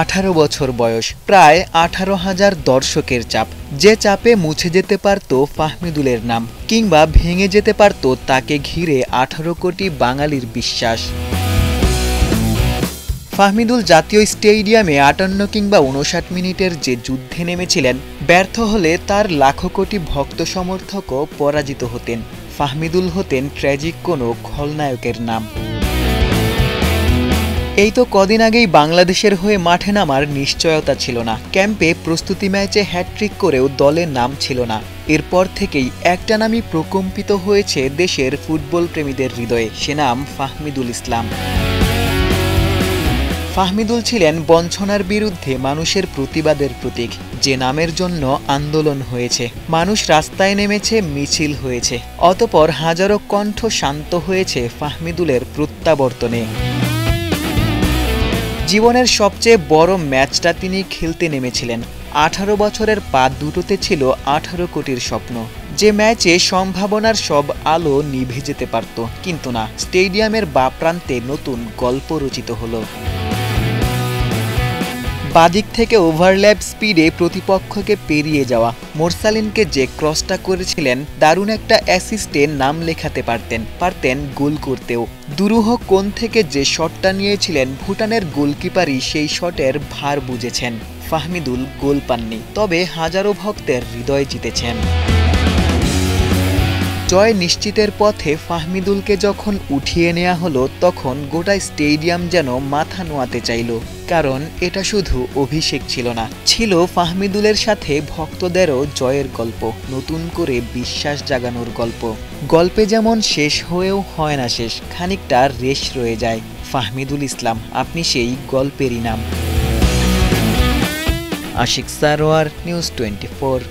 18 বছর বয়স, প্রায় 18,000 দর্শকের চাপ। যে চাপে মুছে যেতে পারত ফাহমিদুলের নাম, কিংবা ভেঙে যেতে পারত তাকে ঘিরে 18 কোটি বাঙালির বিশ্বাস। ফাহমিদুল জাতীয় স্টেডিয়ামে 58 কিংবা 59 মিনিটের যে যুদ্ধে নেমেছিলেন, ব্যর্থ হলে তার লাখো কোটি ভক্ত সমর্থকও পরাজিত হতেন। ফাহমিদুল হতেন ট্র্যাজিক কোনো খলনায়কের নাম। এই তো কদিন আগেই বাংলাদেশের হয়ে মাঠে নামার নিশ্চয়তা ছিল না। ক্যাম্পে প্রস্তুতি ম্যাচে হ্যাটট্রিক করেও দলের নাম ছিল না। এরপর থেকেই একটা নামই প্রকম্পিত হয়েছে দেশের ফুটবল প্রেমীদের হৃদয়ে, সে নাম ফাহমিদুল ইসলাম। ফাহমিদুল ছিলেন বঞ্চনার বিরুদ্ধে মানুষের প্রতিবাদের প্রতীক, যে নামের জন্য আন্দোলন হয়েছে, মানুষ রাস্তায় নেমেছে, মিছিল হয়েছে, অতঃপর হাজারো কণ্ঠ শান্ত হয়েছে ফাহমিদুলের প্রত্যাবর্তনে। জীবনের সবচেয়ে বড় ম্যাচটা তিনি খেলতে নেমেছিলেন। 18 বছরের পা দুটোতে ছিল 18 কোটির স্বপ্ন। যে ম্যাচে সম্ভাবনার সব আলো নিভে যেতে পারত, কিন্তু না, স্টেডিয়ামের বাঁ প্রান্তে নতুন গল্প রচিত হলো। বাদিক থেকে ওভারল্যাপ স্পিডে প্রতিপক্ষকে পেরিয়ে যাওয়া, মোরসালিনকে যে ক্রসটা করেছিলেন, দারুণ একটা অ্যাসিস্টে নাম লেখাতে পারতেন গোল করতেও। দুরূহ কোণ থেকে যে শটটা নিয়েছিলেন, ভুটানের গোলকিপারই সেই শটের ভার বুঝেছেন। ফাহমিদুল গোল পাননি, তবে হাজারো ভক্তের হৃদয় জিতেছেন। জয় নিশ্চিতের পথে ফাহমিদুলকে যখন উঠিয়ে নেওয়া হলো, তখন গোটা স্টেডিয়াম যেন মাথা নোয়াতে চাইল। কারণ এটা শুধু অভিষেক ছিল না, ছিল ফাহমিদুলের সাথে ভক্তদেরও জয়ের গল্প, নতুন করে বিশ্বাস জাগানোর গল্প। গল্পে যেমন শেষ হয়েও হয় না শেষ, খানিকটা রেশ রয়ে যায়। ফাহমিদুল ইসলাম, আপনি সেই গল্পেরই নাম। আশিক সারোয়ার, নিউজ 24।